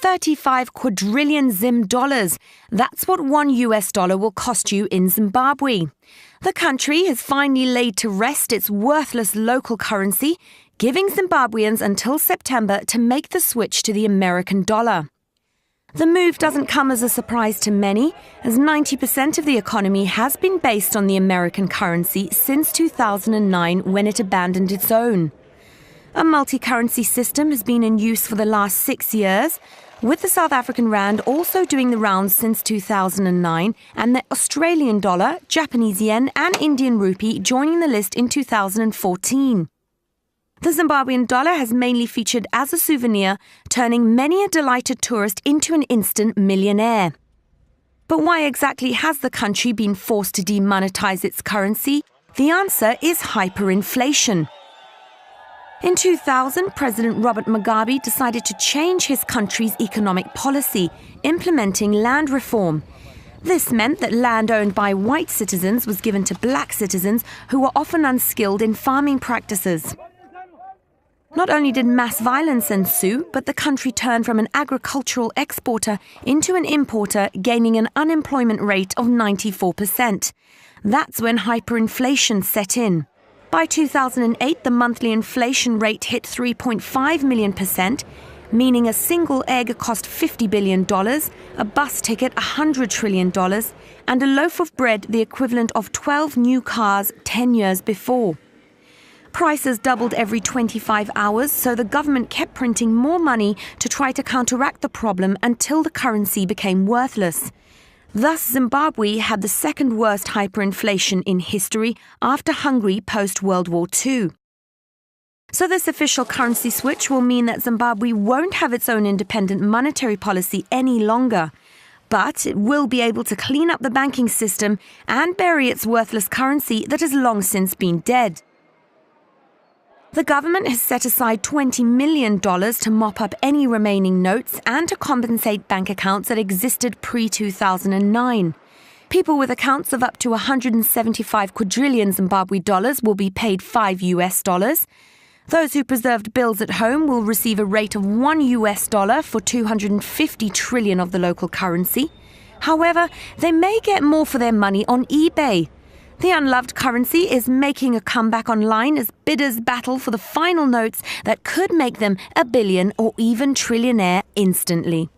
35 quadrillion Zim dollars. That's what $1 will cost you in Zimbabwe. The country has finally laid to rest its worthless local currency, giving Zimbabweans until September to make the switch to the American dollar. The move doesn't come as a surprise to many, as 90% of the economy has been based on the American currency since 2009 when it abandoned its own. A multi-currency system has been in use for the last 6 years, with the South African rand also doing the rounds since 2009 and the Australian dollar, Japanese yen and Indian rupee joining the list in 2014. The Zimbabwean dollar has mainly featured as a souvenir, turning many a delighted tourist into an instant millionaire. But why exactly has the country been forced to demonetize its currency? The answer is hyperinflation. In 2000, President Robert Mugabe decided to change his country's economic policy, implementing land reform. This meant that land owned by white citizens was given to black citizens who were often unskilled in farming practices. Not only did mass violence ensue, but the country turned from an agricultural exporter into an importer, gaining an unemployment rate of 94%. That's when hyperinflation set in. By 2008, the monthly inflation rate hit 3.5 million%, meaning a single egg cost $50 billion, a bus ticket $100 trillion, and a loaf of bread the equivalent of 12 new cars 10 years before. Prices doubled every 25 hours, so the government kept printing more money to try to counteract the problem until the currency became worthless. Thus, Zimbabwe had the second worst hyperinflation in history after Hungary post-World War II. So this official currency switch will mean that Zimbabwe won't have its own independent monetary policy any longer. But it will be able to clean up the banking system and bury its worthless currency that has long since been dead. The government has set aside $20 million to mop up any remaining notes and to compensate bank accounts that existed pre-2009. People with accounts of up to 175 quadrillion Zimbabwe dollars will be paid $5. Those who preserved bills at home will receive a rate of $1 for 250 trillion of the local currency. However, they may get more for their money on eBay. The unloved currency is making a comeback online as bidders battle for the final notes that could make them a billion or even trillionaire instantly.